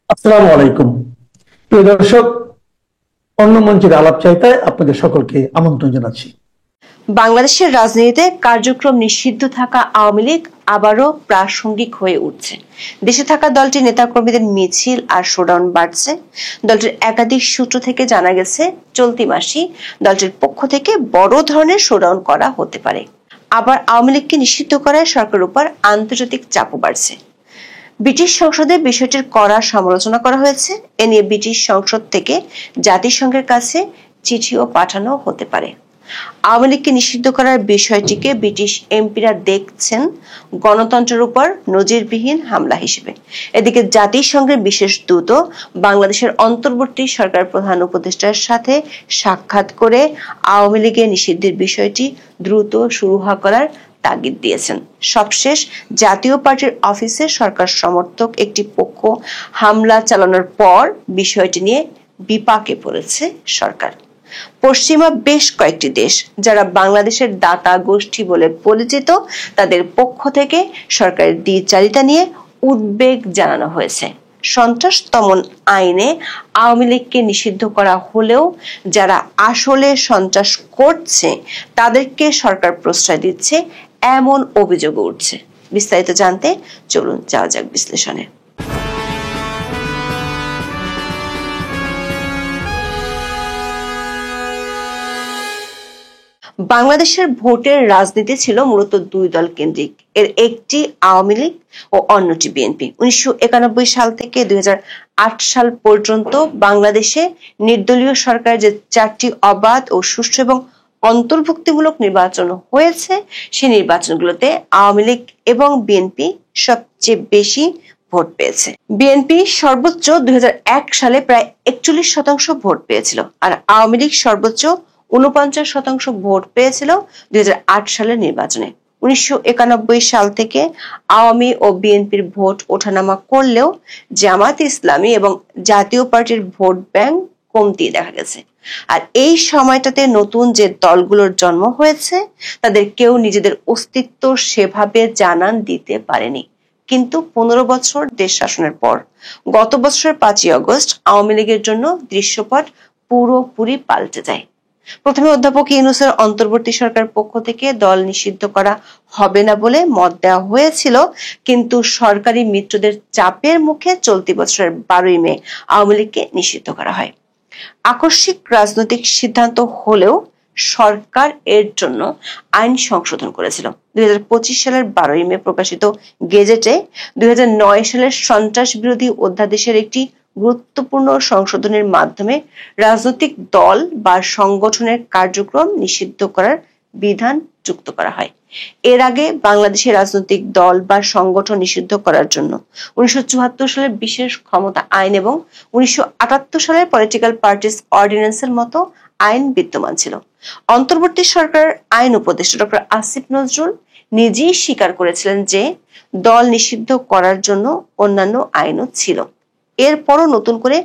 আসসালামু আলাইকুম। প্রিয় দর্শক, অন্য মঞ্চের আলাপ চাইতায় আপনাদের সকলকে আমন্ত্রণ জানাচ্ছি। বাংলাদেশের রাজনীতিতে কার্যক্রম নিষিদ্ধ থাকা আওয়ামী লীগ আবারও প্রাসঙ্গিক হয়ে উঠছে। দেশে থাকা দলটির নেতাকর্মীদের মিছিল আর শোডাউন বাড়ছে। দলটির একাধিক সূত্র থেকে জানা গেছে, চলতি মাসেই দলটির পক্ষ থেকে বড় ধরনের শোডাউন করা হতে পারে। আবার আওয়ামী লীগকে নিষিদ্ধ করায় সরকারের উপর আন্তর্জাতিক চাপও বাড়ছে। ব্রিটিশ সংসদে বিষয়টির কড়া সমালোচনা করা হয়েছে। এ নিয়ে ব্রিটিশ সংসদ থেকে জাতিসংঘের কাছে চিঠিও পাঠানো হতে পারে। আওয়ামী লীগকে নিষিদ্ধ করার বিষয়টিকে ব্রিটিশ এমপিরা দেখছেন গণতন্ত্রের উপর নজিরবিহীন হামলা হিসেবে। এদিকে জাতিসংঘের বিশেষ দূত বাংলাদেশের অন্তর্বর্তী সরকার প্রধান উপদেষ্টার সাথে সাক্ষাৎ করে আওয়ামী লীগের নিষিদ্ধের বিষয়টি দ্রুত শুরু করার তাগিদ দিয়েছেন। সবশেষ জাতীয় পার্টির অফিসে সরকার সমর্থক একটি পক্ষ হামলা চালানোর পর বিষয়টি নিয়ে বিপাকে পড়েছে সরকার। পশ্চিমা বেশ কয়েকটি দেশ যারা বাংলাদেশের দাতা গোষ্ঠী বলে পরিচিত, তাদের পক্ষ থেকে সরকারের দ্বিচারিতা নিয়ে উদ্বেগ জানানো হয়েছে। সন্ত্রাস দমন আইনে আওয়ামী লীগকে নিষিদ্ধ করা হলেও যারা আসলে সন্ত্রাস করছে তাদেরকে সরকার প্রশ্রয় দিচ্ছে, এমন অভিযোগ উঠছে। বিস্তারিত জানতে চলুন যাওয়া যাক বিশ্লেষণে। বাংলাদেশের ভোটের রাজনীতি ছিল মূলত দুই দল কেন্দ্রিক। এর একটি আওয়ামী লীগ ও অন্যটি বিএনপি। 1991 সাল থেকে 2008 সাল পর্যন্ত বাংলাদেশে নির্দলীয় সরকারের যে 4টি অবাধ ও সুষ্ঠু এবং অন্তর্ভুক্তিমূলক নির্বাচন হয়েছে, সেই নির্বাচনগুলোতে আওয়ামী লীগ এবং বিএনপি সবচেয়ে বেশি ভোট পেয়েছে। বিএনপি সর্বোচ্চ 2001 সালে প্রায় 41% ভোট পেয়েছিল, আর আওয়ামী লীগ সর্বোচ্চ 49% ভোট পেয়েছিল 2008 সালের নির্বাচনে। 1991 সাল থেকে আওয়ামী ও বিএনপির ভোট ওঠানামা করলেও জামাত ইসলামী এবং জাতীয় পার্টির ভোট ব্যাংক কমতি দেখা গেছে। আর এই সময়টাতে নতুন যে দলগুলোর জন্ম হয়েছে, তাদের কেউ নিজেদের অস্তিত্ব সেভাবে জানান দিতে পারেনি। কিন্তু 15 বছর দেশ শাসনের পর গত বছরের 5ই আগস্ট আওয়ামী লীগের জন্য দৃশ্যপট পুরোপুরি পাল্টে যায়। প্রথমে অধ্যাপক ইউনূসের অন্তর্বর্তী সরকার পক্ষ থেকে দল নিষিদ্ধ করা হবে না বলে মত দেওয়া হয়েছিল, কিন্তু সরকারি মিত্রদের চাপের মুখে চলতি বছরের 12ই মে আওয়ামী লীগকে নিষিদ্ধ করা হয়। আকস্মিক রাজনৈতিক সিদ্ধান্ত হলেও সরকার এর জন্য আইন সংশোধন করেছিল। 2025 সালের 12ই মে প্রকাশিত গেজেটে 2009 সালের সন্ত্রাস বিরোধী অধ্যাদেশের একটি গুরুত্বপূর্ণ সংশোধনের মাধ্যমে রাজনৈতিক দল বা সংগঠনের কার্যক্রম নিষিদ্ধ করার বিধান যুক্ত করা হয়। এর আগে বাংলাদেশের রাজনৈতিক দল বা সংগঠন নিষিদ্ধ করার জন্য 1974 সালের বিশেষ ক্ষমতা আইন এবং 1978 সালের পলিটিক্যাল পার্টিস অর্ডিন্যান্সের মতো আইন বিদ্যমান ছিল। অন্তর্বর্তী সরকার আইন উপদেষ্টা ডক্টর আসিফ নজরুল নিজেই স্বীকার করেছিলেন যে দল নিষিদ্ধ করার জন্য অন্যান্য আইনও ছিল। এরপরও নতুন করে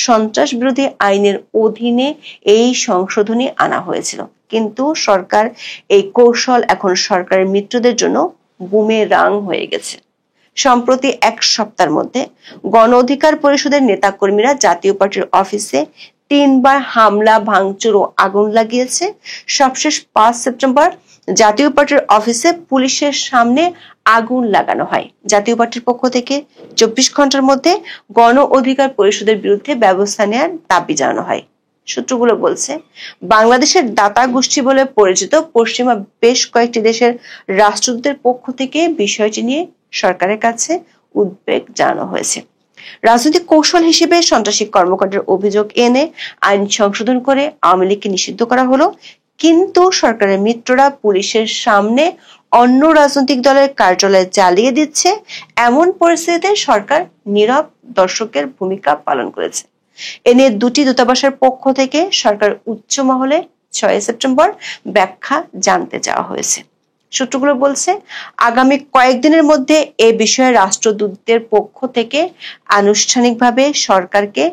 সন্ত্রাস বিরোধী আইনের অধীনে এই সংশোধনী আনা হয়েছিল, কিন্তু সরকার এই কৌশল এখন সরকারের মিত্রদের জন্য বুমেরাং হয়ে গেছে। সম্প্রতি এক সপ্তাহের মধ্যে গণ অধিকার পরিষদের নেতাকর্মীরা জাতীয় পার্টির অফিসে 3 বার হামলা, ভাঙচুর ও আগুন লাগিয়েছে। সবশেষ 5 সেপ্টেম্বর জাতীয় পার্টির অফিসে পুলিশের সামনে আগুন লাগানো হয়। জাতীয় পার্টির পক্ষ থেকে 24 ঘন্টার মধ্যে গণ অধিকার পরিষদের বিরুদ্ধে ব্যবস্থা নেওয়ার দাবি জানানো হয়। সূত্রগুলো বলছে, বাংলাদেশের দাতা গোষ্ঠী বলে পরিচিত পশ্চিমা বেশ কয়েকটি দেশের রাষ্ট্রদূতের পক্ষ থেকে বিষয়টি নিয়ে সরকারের কাছে উদ্বেগ জানানো হয়েছে। রাজনৈতিক কৌশল হিসেবে সন্ত্রাসী কর্মকাণ্ডের অভিযোগ এনে আইন সংশোধন করে আওয়ামী লীগকে নিষিদ্ধ করা হলো, কিন্তু সরকারের মিত্ররা পুলিশের সামনে অন্য রাজনৈতিক দলের কার্যালয় জ্বালিয়ে দিচ্ছে। এমন পরিস্থিতিতে সরকার নীরব দর্শকের ভূমিকা পালন করেছে। এ নিয়ে দুটি দূতাবাসের পক্ষ থেকে সরকার উচ্চ মহলে 6 সেপ্টেম্বর ব্যাখ্যা জানতে চাওয়া হয়েছে। সূত্রগুলো বলছে, আগামী কয়েকদিনের মধ্যে এ বিষয়ে রাষ্ট্রদূতদের পক্ষ থেকে আনুষ্ঠানিকভাবে সরকারকে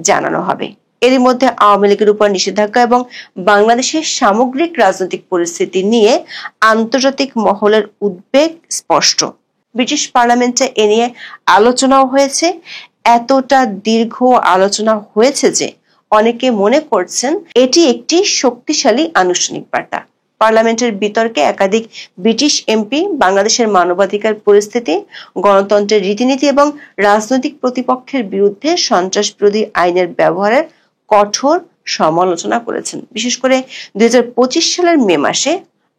জানানো হবে। এরই মধ্যে আওয়ামী লীগের উপর নিষেধাজ্ঞা এবং বাংলাদেশের সামগ্রিক রাজনৈতিক পরিস্থিতি নিয়ে আন্তর্জাতিক মহলের উদ্বেগ স্পষ্ট। ব্রিটিশ পার্লামেন্টে এ নিয়ে আলোচনাও হয়েছে। এতটা দীর্ঘ আলোচনা হয়েছে যে অনেকে মনে করছেন এটি একটি শক্তিশালী আনুষ্ঠানিক বার্তা। পার্লামেন্টের বিতর্কে একাধিক ব্রিটিশ এমপি বাংলাদেশের মানবাধিকার পরিস্থিতি, গণতন্ত্রের রীতিনীতি এবং রাজনৈতিক প্রতিপক্ষের বিরুদ্ধে সন্ত্রাস বিরোধী আইনের ব্যবহারের কঠোর সমালোচনা করেছেন। বিশেষ করে 2025 সালের মে মাসে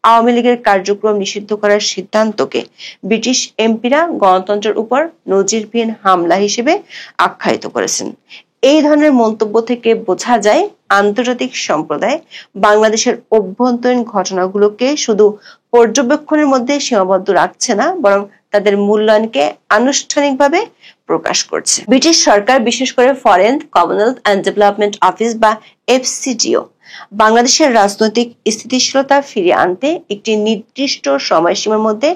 আওয়ামী লীগের কার্যক্রম নিষিদ্ধ করার সিদ্ধান্তকে ব্রিটিশ এমপিরা গণতন্ত্রের উপর নজিরবিহীন হামলা হিসেবে আখ্যায়িত করেছেন। এই ধরনের মন্তব্য থেকে বোঝা যায় আন্তর্জাতিক সম্প্রদায় বাংলাদেশের অভ্যন্তরীণ ঘটনাগুলোকে শুধু পর্যবেক্ষণের মধ্যে সীমাবদ্ধ রাখছে না, বরং তাদের মূল্যায়নকে আনুষ্ঠানিকভাবে প্রকাশ করছে। ব্রিটিশ সরকার, বিশেষ করে foreign, Commonwealth and development office বা এফসিডিও, বাংলাদেশের রাজনৈতিক স্থিতিশীলতা ফিরিয়ে আনতে একটি নির্দিষ্ট সময়সীমার মধ্যে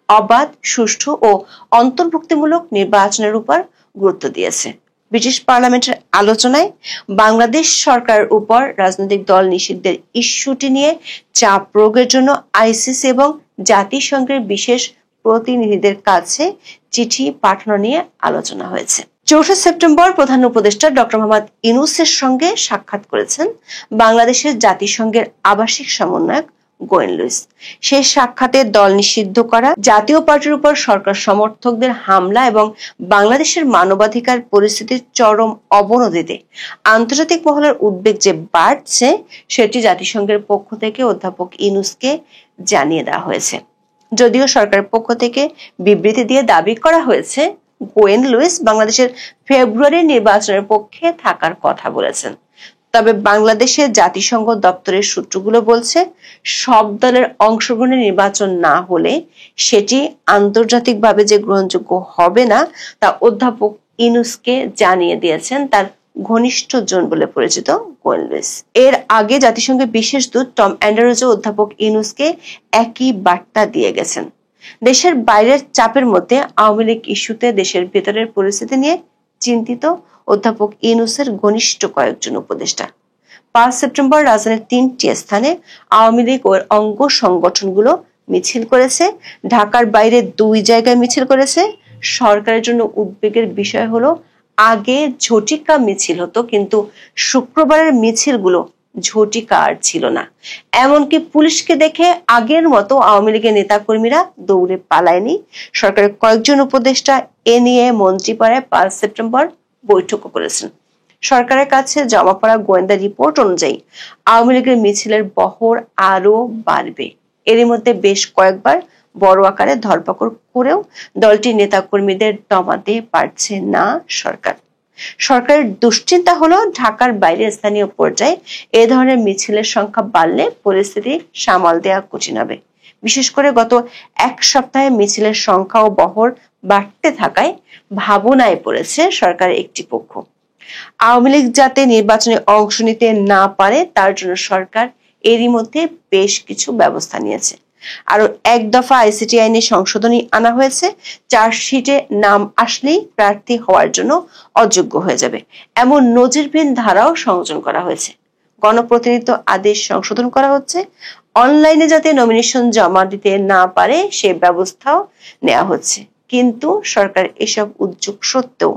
অবাধ, সুষ্ঠু ও অন্তর্ভুক্তিমূলক নির্বাচনের উপর গুরুত্ব দিয়েছে। ব্রিটিশ পার্লামেন্টের আলোচনায় বাংলাদেশ সরকারের উপর রাজনৈতিক দল নিষিদ্ধের ইস্যুটি নিয়ে চাপ প্রয়োগের জন্য আইসিসি এবং জাতিসংঘের বিশেষ প্রতিনিধিদের কাছে চিঠি পাঠানো নিয়ে আলোচনা হয়েছে। 4 সেপ্টেম্বর প্রধান উপদেষ্টা ডক্টর মোহাম্মদ ইউনূসের সঙ্গে সাক্ষাৎ করেছেন বাংলাদেশের জাতিসংঘের আবাসিক সমন্বয়ক গোয়েন লুইস। সেই সাক্ষাতে দল নিষিদ্ধ করা, জাতীয় পার্টির উপর সরকার সমর্থকদের হামলা এবং বাংলাদেশের মানবাধিকার পরিস্থিতির চরম অবনতিতে আন্তর্জাতিক মহলের উদ্বেগ যে বাড়ছে, সেটি জাতিসংঘের পক্ষ থেকে অধ্যাপক ইউনূসকে জানিয়ে দেওয়া হয়েছে। যদিও সরকারের পক্ষ থেকে বিবৃতি দিয়ে দাবি করা হয়েছে গোয়েন লুইস বাংলাদেশের ফেব্রুয়ারির নির্বাচনের পক্ষে থাকার কথা বলেছেন, তবে বাংলাদেশের জাতিসংঘ দপ্তরের সূত্রগুলো বলছে সব দলের অংশগ্রহণে নির্বাচন না হলে সেটি আন্তর্জাতিকভাবে যে গ্রহণযোগ্য হবে না তা অধ্যাপক ইউনূসকে জানিয়ে দিয়েছেন তার ঘনিষ্ঠ জন বলে পরিচিত গোয়েন লুইস। এর আগে জাতিসংঘের বিশেষ দূত টম অ্যান্ডারসও অধ্যাপক ইউনূসকে একই বার্তা দিয়ে গেছেন। দেশের বাইরের চাপের মধ্যে আওয়ামী লীগ ইস্যুতে দেশের ভেতরের পরিস্থিতি নিয়ে চিন্তিত অধ্যাপক ইউনূসের ঘনিষ্ঠ কয়েকজন উপদেষ্টা। 5 সেপ্টেম্বর রাজধানীর 3টি স্থানে আওয়ামী লীগ ও অঙ্গ সংগঠনগুলো মিছিল করেছে। ঢাকার বাইরে 2 জায়গায় মিছিল করেছে। সরকারের জন্য উদ্বেগের বিষয় হলো, আগে ঝটিকা মিছিল হতো, কিন্তু শুক্রবারের মিছিলগুলো ঝটিকা আর ছিল না। এমনকি পুলিশকে দেখে আগের মতো আওয়ামী লীগের নেতাকর্মীরা দৌড়ে পালায়নি। সরকারের কয়েকজন উপদেষ্টা এ নিয়ে মন্ত্রীপাড়ায় 5 সেপ্টেম্বর বৈঠকও করেছেন। সরকারের কাছে জমা পড়া গোয়েন্দা রিপোর্ট অনুযায়ী আওয়ামী লীগের মিছিলের বহর আরো বাড়বে। এরই মধ্যে বেশ কয়েকবার বড় আকারে ধরপাকড় করেও দলটির নেতাকর্মীদের দমাতে পারছে না সরকার। সরকারের দুশ্চিন্তা হলো, ঢাকার বাইরে স্থানীয় পর্যায়ে এ ধরনের মিছিলের সংখ্যা বাড়লে পরিস্থিতি সামাল দেওয়া কঠিন হবে। বিশেষ করে গত 1 সপ্তাহে মিছিলের সংখ্যা ও বহর বাড়তে থাকায় ভাবনায় পড়েছে সরকারের একটি পক্ষ। আওয়ামী লীগ যাতে নির্বাচনে অংশ নিতে না পারে তার জন্য সরকার এরই মধ্যে বেশ কিছু ব্যবস্থা নিয়েছে। আরো 1 দফা আইসিটি আইনে সংশোধনী আনা হয়েছে। চার্জশিটে নাম আসলেই প্রার্থী হওয়ার জন্য অযোগ্য হয়ে যাবে এমন নজিরবিহীন ধারাও সংযোজন করা হয়েছে। গণপ্রতিনিধিত্ব আদেশ সংশোধন করা হচ্ছে। অনলাইনে যাতে নমিনেশন জমা দিতে না পারে সে ব্যবস্থাও নেওয়া হচ্ছে। কিন্তু সরকার এসব উদ্যোগ সত্ত্বেও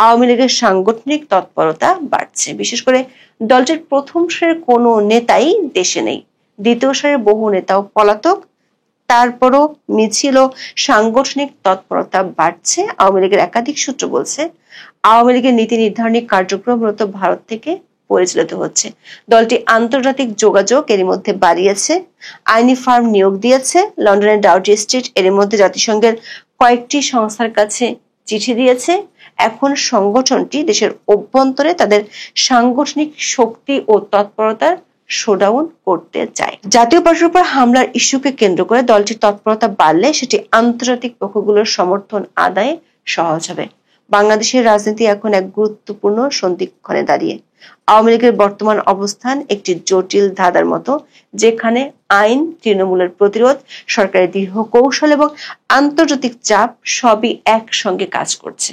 আওয়ামী লীগের সাংগঠনিক তৎপরতা বাড়ছে। বিশেষ করে দলটির প্রথম সারির কোনো নেতাই দেশে নেই, দ্বিতীয় সারির বহু নেতাও পলাতক। তারপরও মিছিল ও সাংগঠনিক তৎপরতা বাড়ছে। আওয়ামী লীগের একাধিক সূত্র বলছে, আওয়ামী লীগের নীতি নির্ধারণী কার্যক্রম মূলত ভারত থেকে পরিচালিত হচ্ছে। দলটি আন্তর্জাতিক যোগাযোগ এরই মধ্যে বাড়িয়েছে, আইনি ফার্ম নিয়োগ দিয়েছে। লন্ডনের ডাউটি স্ট্রিট এরই মধ্যে জাতিসংঘের কয়েকটি সংস্থার কাছে চিঠি দিয়েছে। এখন সংগঠনটি দেশের অভ্যন্তরে তাদের সাংগঠনিক শক্তি ও তৎপরতার শোডাউন করতে চায়। জাতীয় পার্টির উপর হামলার ইস্যুকে কেন্দ্র করে দলটির তৎপরতা বাড়লে সেটি আন্তর্জাতিক পক্ষগুলোর সমর্থন আদায়ে সহজ হবে। বাংলাদেশের রাজনীতি এখন এক গুরুত্বপূর্ণ সন্ধিক্ষণে দাঁড়িয়ে। আওয়ামী লীগের বর্তমান অবস্থান একটি জটিল ধাঁধার মতো, যেখানে আইন, তৃণমূলের প্রতিরোধ, সরকারের দীর্ঘ কৌশল এবং আন্তর্জাতিক চাপ সবই একসঙ্গে কাজ করছে।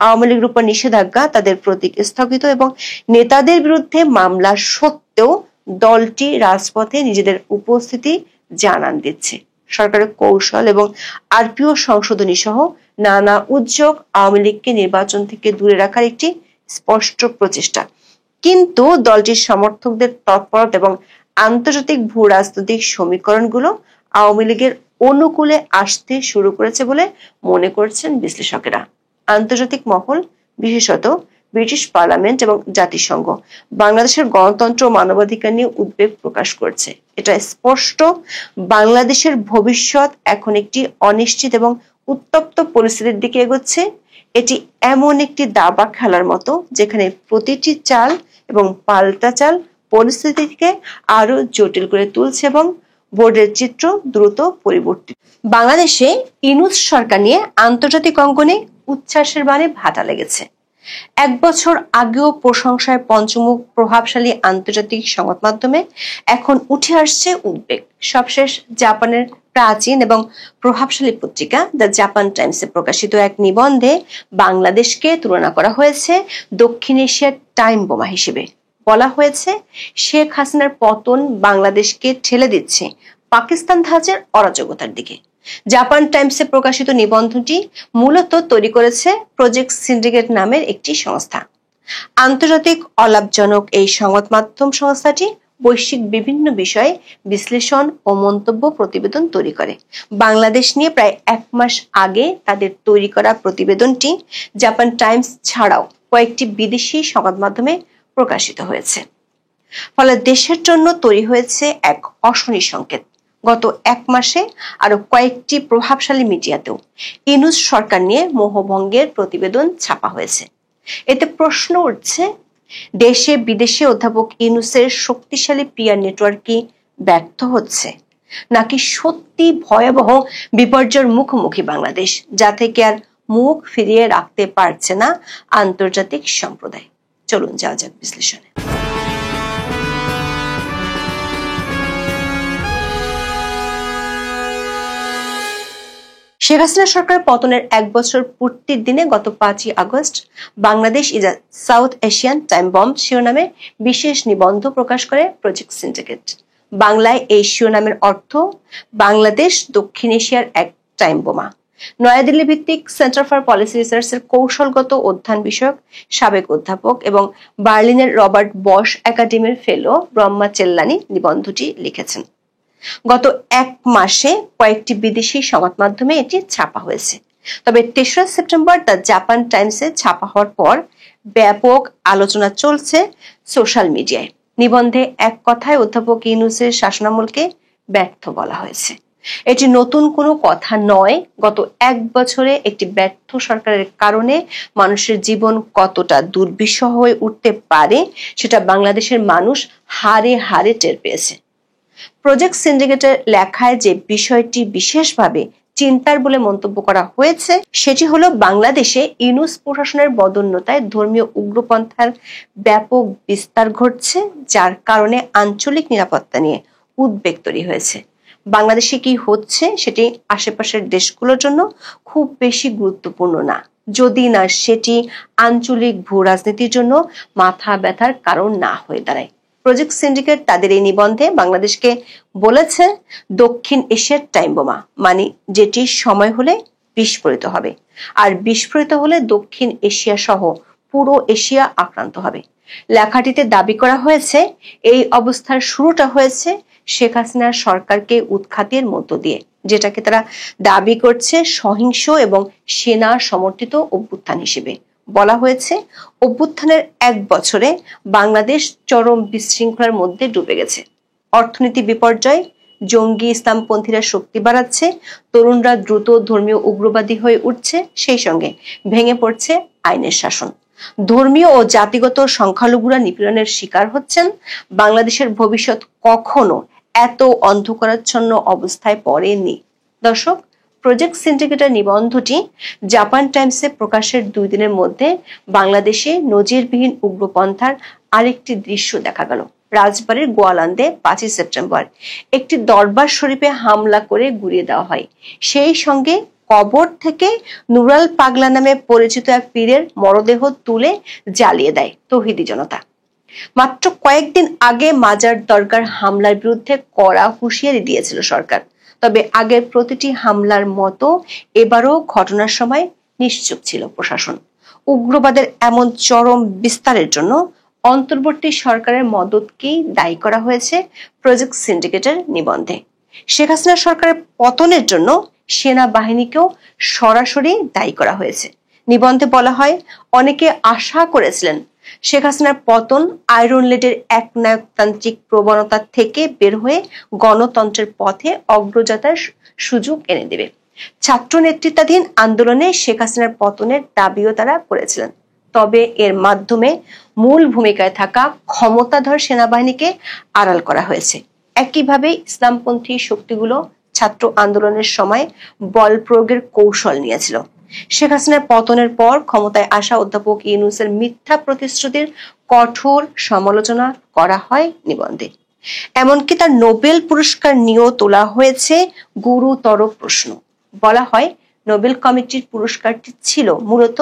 আওয়ামী লীগের উপর নিষেধাজ্ঞা, তাদের প্রতীক স্থগিত এবং নেতাদের বিরুদ্ধে মামলা সত্ত্বেও দলটি রাজপথে নিজেদের উপস্থিতি জানান দিচ্ছে। সরকারের কৌশল এবং আরপিও সংশোধনী সহ নানা উদ্যোগ আওয়ামী লীগকে নির্বাচন থেকে দূরে রাখার একটি স্পষ্ট প্রচেষ্টা। কিন্তু দলটির সমর্থকদের তৎপরতা এবং আন্তর্জাতিক ভূ রাজনৈতিক সমীকরণগুলো আওয়ামী লীগের অনুকূলে আসতে শুরু করেছে বলে মনে করছেন বিশ্লেষকেরা। আন্তর্জাতিক মহল, বিশেষত ব্রিটিশ পার্লামেন্ট এবং জাতিসংঘ বাংলাদেশের গণতন্ত্র ও মানবাধিকার নিয়ে উদ্বেগ প্রকাশ করছে। এটা স্পষ্ট, বাংলাদেশের ভবিষ্যৎ এখন একটি অনিশ্চিত এবং উত্তপ্ত পরিস্থিতির দিকে এগোচ্ছে। এটি এমন একটি দাবা খেলার মতো যেখানে প্রতিটি চাল এবং পাল্টা চাল পরিস্থিতিকে আরো জটিল করে তুলছে এবং বোর্ডের চিত্র দ্রুত পরিবর্তিত। বাংলাদেশে ইউনূস সরকার নিয়ে আন্তর্জাতিক অঙ্গনে উচ্ছ্বাসের বাণে ভাটা লেগেছে। এক বছর আগেও প্রশংসায় পঞ্চমুখ প্রভাবশালী আন্তর্জাতিক সংবাদ মাধ্যমে এখন উঠে আসছে উদ্বেগ। সবশেষ জাপানের প্রাচীন এবং প্রভাবশালী পত্রিকা দ্য জাপান টাইমসে প্রকাশিত এক নিবন্ধে বাংলাদেশকে তুলনা করা হয়েছে দক্ষিণ এশিয়ার টাইম বোমা হিসেবে। বলা হয়েছে শেখ হাসিনার পতন বাংলাদেশকে ঠেলে দিচ্ছে পাকিস্তান ধাঁচের অরাজকতার দিকে। জাপান টাইমসে প্রকাশিত নিবন্ধটি মূলত তৈরি করেছে প্রজেক্ট সিন্ডিকেট নামের একটি সংস্থা। আন্তর্জাতিক অলাভজনক এই সংবাদ মাধ্যম সংস্থাটি বৈশ্বিক বিভিন্ন বিষয়ে বিশ্লেষণ ও মন্তব্য প্রতিবেদন তৈরি করে। বাংলাদেশ নিয়ে প্রায় এক মাস আগে তাদের তৈরি করা প্রতিবেদনটি জাপান টাইমস ছাড়াও কয়েকটি বিদেশি সংবাদ মাধ্যমে প্রকাশিত হয়েছে। ফলে দেশের জন্য তৈরি হয়েছে এক অশনি সংকেত। গত এক মাসে আরো কয়েকটি প্রভাবশালী মিডিয়াতেও ইউনূস সরকার নিয়ে মোহভঙ্গের প্রতিবেদন ছাপা হয়েছে। এতে প্রশ্ন উঠছে, দেশে বিদেশে অধ্যাপক ইউনূসের শক্তিশালী পিআর নেটওয়ার্ক কি ব্যর্থ হচ্ছে, নাকি সত্যি ভয়াবহ বিপর্যয়ের মুখোমুখি বাংলাদেশ, যা থেকে আর মুখ ফিরিয়ে রাখতে পারছে না আন্তর্জাতিক সম্প্রদায়? চলুন যাওয়া যাক বিশ্লেষণে। শেখ হাসিনা সরকার পতনের এক বছর পূর্তির দিনে গত 5ই August Bangladesh is a south Asian time bomb শিরোনামে বিশেষ নিবন্ধ প্রকাশ করে প্রজেক্ট সিন্ডিকেট। বাংলায় এই শিরোনামের অর্থ বাংলাদেশ দক্ষিণ এশিয়ার এক টাইম বোমা। নয়াদিল্লি ভিত্তিক সেন্টার ফর পলিসি রিসার্চের কৌশলগত অধ্যয়ন বিষয়ক সাবেক অধ্যাপক এবং বার্লিনের রবার্ট বশ একাডেমির ফেলো ব্রহ্মা চেল্লানি নিবন্ধটি লিখেছেন। গত এক মাসে কয়েকটি বিদেশি সংবাদ মাধ্যমে এটি ছাপা হয়েছে। তবে 3রা সেপ্টেম্বর দ্য জাপান টাইমসে ছাপা হওয়ার পর ব্যাপক আলোচনা চলছে সোশ্যাল মিডিয়ায়। নিবন্ধে এক কথায় অধ্যাপক ইউনূসের শাসনামলকে ব্যর্থ বলা হয়েছে। এটি নতুন কোনো কথা নয়। গত এক বছরে একটি ব্যর্থ সরকারের কারণে মানুষের জীবন কতটা দুর্বিষহ হয়ে উঠতে পারে সেটা বাংলাদেশের মানুষ হাড়ে হাড়ে টের পেয়েছে। প্রজেক্ট সিন্ডিকেটের লেখায় যে বিষয়টি বিশেষভাবে চিন্তার বলে মন্তব্য করা হয়েছে সেটি হলো বাংলাদেশে ইউনূস প্রশাসনের বদোন্নতায় ধর্মীয় উগ্রপন্থার ব্যাপক বিস্তার ঘটছে, যার কারণে আঞ্চলিক নিরাপত্তা নিয়ে উদ্বেগ তৈরি হয়েছে। বাংলাদেশে কি হচ্ছে সেটি আশেপাশের দেশগুলোর জন্য খুব বেশি গুরুত্বপূর্ণ না, যদি না সেটি আঞ্চলিক ভূ রাজনীতির জন্য মাথা ব্যথার কারণ না হয়ে দাঁড়ায়। প্রজেক্ট সিন্ডিকেট তাদের এই নিবন্ধে বাংলাদেশকে বলেছে দক্ষিণ এশিয়ার টাইম বোমা, মানে যেটি সময় হলে বিস্ফোরিত হবে, আর বিস্ফোরিত হলে দক্ষিণ এশিয়া সহ পুরো এশিয়া আক্রান্ত হবে। লেখাটিতে দাবি করা হয়েছে এই অবস্থার শুরুটা হয়েছে শেখ হাসিনার সরকারকে উৎখাতের মধ্য দিয়ে, যেটাকে তারা দাবি করছে সহিংস এবং সেনা সমর্থিত অভ্যুত্থান হিসেবে। বলা হয়েছে অভ্যুত্থানের এক বছরে বাংলাদেশ চরম বিশৃঙ্খলার মধ্যে ডুবে গেছে। অর্থনীতি বিপর্যয়, জঙ্গি ইসলামপন্থীরা শক্তি বাড়াচ্ছে, তরুণরা দ্রুত ধর্মীয় উগ্রবাদী হয়ে উঠছে, সেই সঙ্গে ভেঙে পড়ছে আইনের শাসন। ধর্মীয় ও জাতিগত সংখ্যালঘুরা নিপীড়নের শিকার হচ্ছেন। বাংলাদেশের ভবিষ্যৎ কখনো এত অন্ধকারাচ্ছন্ন অবস্থায় পড়েনি। দর্শক, প্রজেক্ট সিন্ডিকেটের নিবন্ধটি জাপান টাইমসে প্রকাশের 2 দিনের মধ্যে বাংলাদেশে নজিরবিহীন উগ্রপন্থার আরেকটি দৃশ্য দেখা গেল। রাজবাড়ীর গোয়ালান্দে 5ই সেপ্টেম্বর একটি দরবার শরীফে হামলা করে গুড়িয়ে দেওয়া হয়। সেই সঙ্গে কবর থেকে নুরাল পাগলা নামে পরিচিত এক পীরের মরদেহ তুলে জ্বালিয়ে দেয় তৌহিদি জনতা। মাত্র কয়েকদিন আগে মাজার দরগার হামলার বিরুদ্ধে কড়া হুঁশিয়ারি দিয়েছিল সরকার। তবে আগের প্রতিটি হামলার মতো এবারও ঘটনার সময় নিশ্চুপ ছিল প্রশাসন। উগ্রবাদের এমন চরম বিস্তারের জন্য অন্তর্বর্তী সরকারের মদতকেই দায়ী করা হয়েছে প্রজেক্ট সিন্ডিকেটের নিবন্ধে। শেখ হাসিনা সরকারের পতনের জন্য সেনাবাহিনীকেও সরাসরি দায়ী করা হয়েছে। নিবন্ধে বলা হয়, অনেকে আশা করেছিলেন শেখ হাসিনার পতন আয়রন লেডের একনায়কতান্ত্রিক প্রবণতা থেকে বের হয়ে গণতন্ত্রের পথে অগ্রযাত্রার সুযোগ এনে দেবে। ছাত্র নেতৃত্বাধীন আন্দোলনে শেখ হাসিনার পতনের দাবিও তারা করেছিলেন। তবে এর মাধ্যমে মূল ভূমিকায় থাকা ক্ষমতাধর সেনাবাহিনীকে আড়াল করা হয়েছে। একইভাবে ইসলামপন্থী শক্তিগুলো ছাত্র আন্দোলনের সময় বল প্রয়োগের কৌশল নিয়েছিল। শেখ হাসিনার পতনের পর ক্ষমতায় আসা অধ্যাপক ইউনূসের মিথ্যা প্রতিশ্রুতির কঠোর সমালোচনা করা হয় নিবন্ধে। এমনকি তার নোবেল পুরস্কার নিয়েও তোলা হয়েছে গুরুতর প্রশ্ন। বলা হয়, নোবেল কমিটির পুরস্কারটি ছিল মূলত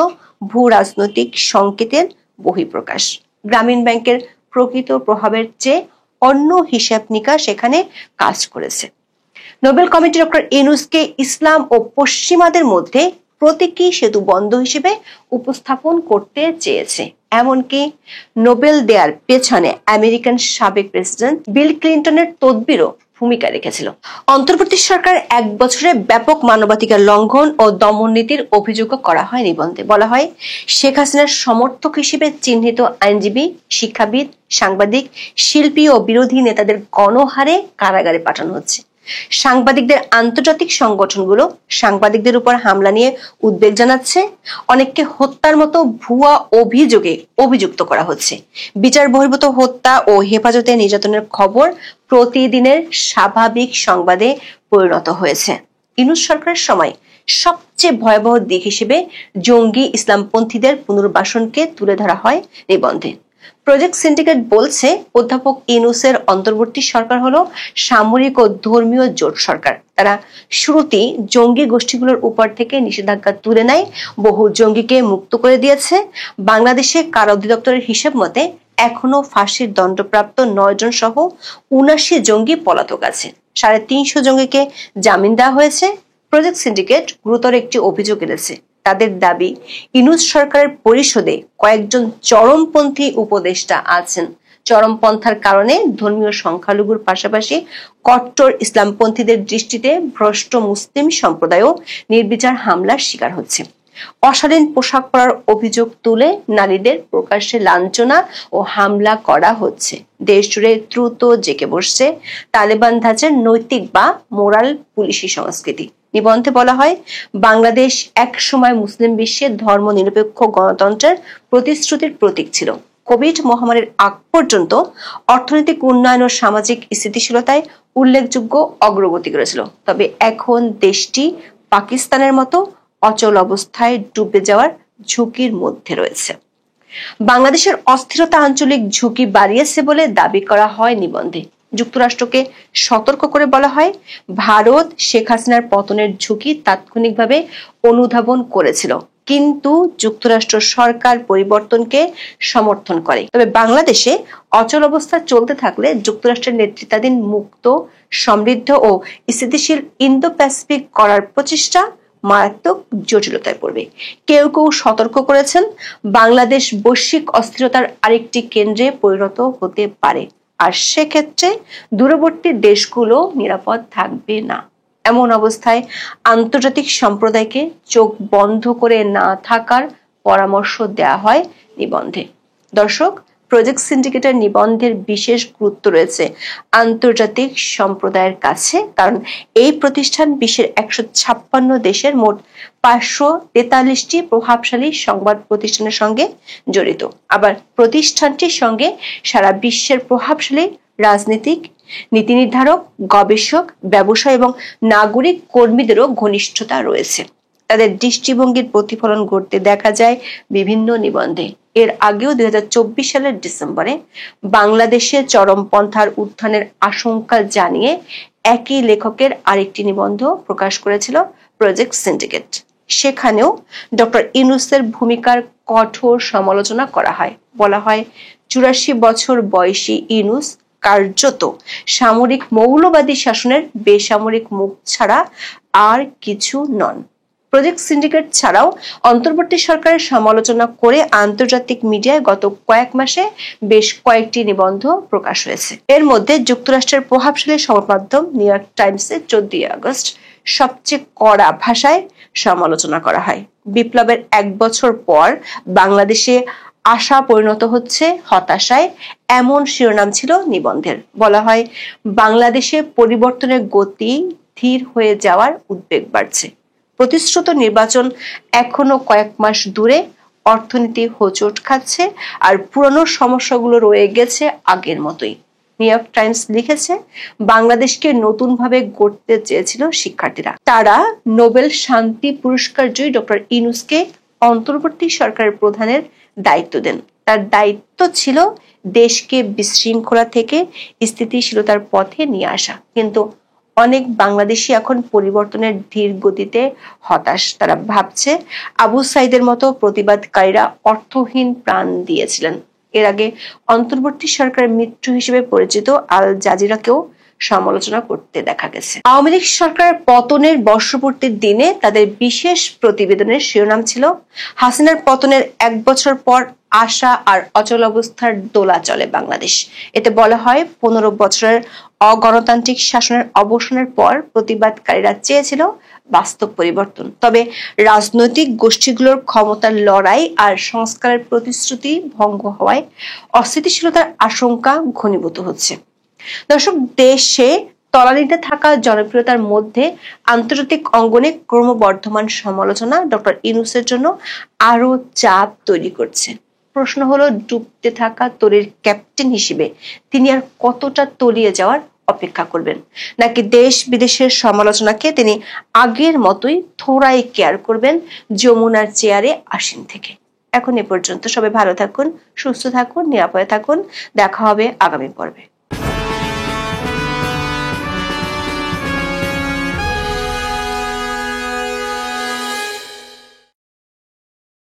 ভূ রাজনৈতিক সংকেতের বহিঃপ্রকাশ। গ্রামীণ ব্যাংকের প্রকৃত প্রভাবের চেয়ে অন্য হিসাব নিকাশ সেখানে কাজ করেছে। নোবেল কমিটি ডক্টর ইউনূসকে ইসলাম ও পশ্চিমাদের মধ্যে প্রতীকী সেতু বন্ধ হিসেবে উপস্থাপন করতে চেয়েছে। এমনকি নোবেল দেওয়ার পেছনে আমেরিকান সাবেক প্রেসিডেন্ট বিল ক্লিন্টনের তদবিরও ভূমিকা রেখেছিল। অন্তর্বর্তী সরকার 1 বছরে ব্যাপক মানবাধিকার লঙ্ঘন ও দমন নীতির অভিযোগ করা হয় নিবন্ধে। বলা হয়, শেখ হাসিনার সমর্থক হিসেবে চিহ্নিত আইনজীবী, শিক্ষাবিদ, সাংবাদিক, শিল্পী ও বিরোধী নেতাদের গণহারে কারাগারে পাঠানো হচ্ছে। সাংবাদিকদের আন্তর্জাতিক সংগঠনগুলো সাংবাদিকদের উপর হামলা নিয়ে উদ্বেগ জানাচ্ছে। অনেককে হত্যার মতো ভুয়া অভিযোগে অভিযুক্ত করা হচ্ছে। বিচার বহির্ভূত হত্যা ও হেফাজতে নির্যাতনের খবর প্রতিদিনের স্বাভাবিক সংবাদে পরিণত হয়েছে। ইউনূস সরকারের সময় সবচেয়ে ভয়াবহ দিক হিসেবে জঙ্গি ইসলামপন্থীদের পুনর্বাসনকে তুলে ধরা হয় নিবন্ধে। প্রজেক্ট সিন্ডিকেট বলছে, অধ্যাপক ইউনূসের অন্তর্বর্তী সরকার হলো সামরিক ও ধর্মীয় জোট সরকার। তারা শুরুতেই জঙ্গি গোষ্ঠীগুলোর উপর থেকে নিষেধাজ্ঞা তুলে নেয়, বহু জঙ্গিকে মুক্ত করে দিয়েছে। বাংলাদেশে কারা অধিদপ্তরের হিসেব মতে এখনো ফাঁসির দণ্ডপ্রাপ্ত 9 জন সহ 79 জঙ্গি পলাতক আছে। 350 জঙ্গিকে জামিন দেওয়া হয়েছে। প্রজেক্ট সিন্ডিকেট গুরুতর একটি অভিযোগ এনেছে। তাদের দাবি, ইউনূস সরকারের পরিষদে কয়েকজন চরমপন্থী উপদেষ্টা আছেন। চরমপন্থার কারণে ধর্মীয় সংখ্যালঘুর পাশাপাশি কট্টর ইসলামপন্থীদের দৃষ্টিতে ভ্রষ্ট মুসলিম সম্প্রদায়ও নির্বিচার হামলার শিকার হচ্ছে। অশালীন পোশাক পরার অভিযোগ তুলে নারীদের প্রকাশ্যে লাঞ্ছনা ও হামলা করা হচ্ছে। দেশ জুড়ে দ্রুত জেঁকে বসছে তালেবান ধাঁচের নৈতিক বা মোরাল পুলিশি সংস্কৃতি। নিবন্ধে বলা হয়, বাংলাদেশ এক সময় মুসলিম বিশ্বে ধর্ম নিরপেক্ষ গণতন্ত্রের প্রতিশ্রুতির প্রতীক ছিল। কোভিড মহামারীর আগ পর্যন্ত অর্থনৈতিক উন্নয়ন ও সামাজিক স্থিতিশীলতায় উল্লেখযোগ্য অগ্রগতি করেছিল। তবে এখন দেশটি পাকিস্তানের মতো অচল অবস্থায় ডুবে যাওয়ার ঝুঁকির মধ্যে রয়েছে। বাংলাদেশের অস্থিরতা আঞ্চলিক ঝুঁকি বাড়িয়েছে বলে দাবি করা হয় নিবন্ধে। যুক্তরাষ্ট্রকে সতর্ক করে বলা হয়, ভারত শেখ হাসিনার পতনের ঝুঁকি তাৎক্ষণিকভাবে অনুধাবন করেছিল, কিন্তু যুক্তরাষ্ট্র সরকার পরিবর্তনকে সমর্থন করে। তবে বাংলাদেশে অচল অবস্থা চলতে থাকলে যুক্তরাষ্ট্রের নেতৃত্বাধীন মুক্ত, সমৃদ্ধ ও স্থিতিশীল ইন্দো প্যাসিফিক করার প্রচেষ্টা মারাত্মক জটিলতায় পড়বে। কেউ কেউ সতর্ক করেছেন, বাংলাদেশ বৈশ্বিক অস্থিরতার আরেকটি কেন্দ্রে পরিণত হতে পারে, আর সেক্ষেত্রে দূরবর্তী দেশগুলো নিরাপদ থাকবে না। এমন অবস্থায় আন্তর্জাতিক সম্প্রদায়কে চোখ বন্ধ করে না থাকার পরামর্শ দেওয়া হয় নিবন্ধে। দর্শক, প্রজেক্ট সিন্ডিকেটের নিবন্ধের বিশেষ গুরুত্ব রয়েছে আন্তর্জাতিক সম্প্রদায়ের কাছে, কারণ এই প্রতিষ্ঠান বিশ্বের 156 দেশের মোট 543টি প্রভাবশালী সংবাদ প্রতিষ্ঠানের সঙ্গে জড়িত। আবার প্রতিষ্ঠানটির সঙ্গে সারা বিশ্বের প্রভাবশালী রাজনীতিক, নীতি নির্ধারক, গবেষক, ব্যবসায়ী এবং নাগরিক কর্মীদেরও ঘনিষ্ঠতা রয়েছে। তাদের দৃষ্টিভঙ্গির প্রতিফলন ঘটতে দেখা যায় বিভিন্ন নিবন্ধে। এর আগেও 2024 সালের ডিসেম্বরে বাংলাদেশে চরমপন্থার উত্থানের আশঙ্কা জানিয়ে একই লেখকের আরেকটি নিবন্ধ প্রকাশ করেছিল প্রজেক্ট সিন্ডিকেট। সেখানেও ডক্টর ইউনূসের ভূমিকার কঠোর সমালোচনা করা হয়। বলা হয়, 84 বছর বয়সী ইউনূস কার্যত সামরিক মৌলবাদী শাসনের বেসামরিক মুখ ছাড়া আর কিছু নন। প্রজেক্ট সিন্ডিকেট ছাড়াও অন্তর্বর্তী সরকারের সমালোচনা করে আন্তর্জাতিক মিডিয়ায় গত কয়েক মাসে বেশ কয়েকটি নিবন্ধ প্রকাশ হয়েছে। এর মধ্যে যুক্তরাষ্ট্রের প্রভাবশালী সংবাদ মাধ্যম নিউ ইয়র্ক টাইমসে 14 আগস্ট সবচেয়ে কড়া ভাষায় সমালোচনা করা হয়। বিপ্লবের 1 বছর পর বাংলাদেশে আশা পরিণত হচ্ছে হতাশায়, এমন শিরোনাম ছিল নিবন্ধের। বলা হয়, বাংলাদেশে পরিবর্তনের গতি ধীর হয়ে যাওয়ার উদ্বেগ বাড়ছে। প্রতিশ্রুত নির্বাচন এখনো কয়েক মাস দূরে, অর্থনীতি হোঁচট খাচ্ছে, আর পুরনো সমস্যাগুলো রয়ে গেছে আগের মতোই। নিউ ইয়র্ক টাইমস লিখেছে, বাংলাদেশকে নতুনভাবে গড়তে চেয়েছিল শিক্ষার্থীরা। তারা নোবেল শান্তি পুরস্কার জয়ী ডক্টর ইউনূসকে অন্তর্বর্তী সরকারের প্রধানের দায়িত্ব দেন। তার দায়িত্ব ছিল দেশকে বিশৃঙ্খলা থেকে স্থিতিশীলতার পথে নিয়ে আসা। কিন্তু অনেক বাংলাদেশি এখন পরিবর্তনের ধীর গতিতে হতাশ। তারা ভাবছে আবু সাইদের মতো প্রতিবাদকারীরা অর্থহীন প্রাণ দিয়েছিলেন। এর আগে অন্তর্বর্তী সরকারের মিত্র হিসেবে পরিচিত আল জাজিরাকেও সমালোচনা করতে দেখা গেছে। আওয়ামী লীগ সরকারের পতনের বর্ষপূর্তির দিনে তাদের বিশেষ প্রতিবেদনের শিরোনাম ছিল, হাসিনার পতনের 1 বছর পর আশা আর অচলাবস্থার দোলা চলে বাংলাদেশ। এতে বলা হয়, 15 বছরের অগণতান্ত্রিক শাসনের অবসানের পর প্রতিবাদকারীরা চেয়েছিল বাস্তব পরিবর্তন। তবে রাজনৈতিক গোষ্ঠীগুলোর ক্ষমতার লড়াই আর সংস্কারের প্রতিশ্রুতি ভঙ্গ হওয়ায় অস্থিতিশীলতার আশঙ্কা ঘনীভূত হচ্ছে। দর্শক, দেশে তলানিতে থাকা জনপ্রিয়তার মধ্যে আন্তর্জাতিক অঙ্গনে ক্রমবর্ধমান সমালোচনা ডক্টর ইউনূসের জন্য আরো চাপ তৈরি করছে। প্রশ্ন হলো, ডুবতে থাকা তরীর ক্যাপ্টেন হিসেবে তিনি আর কতটা তলিয়ে যাওয়ার অপেক্ষা করবেন, নাকি দেশ বিদেশের সমালোচনাকে তিনি আগের মতোই থোড়াই কেয়ার করবেন যমুনার চেয়ারে আসীন থেকে। এখন এ পর্যন্ত। সবাই ভালো থাকুন, সুস্থ থাকুন, নিরাপদে থাকুন। দেখা হবে আগামী পর্বে।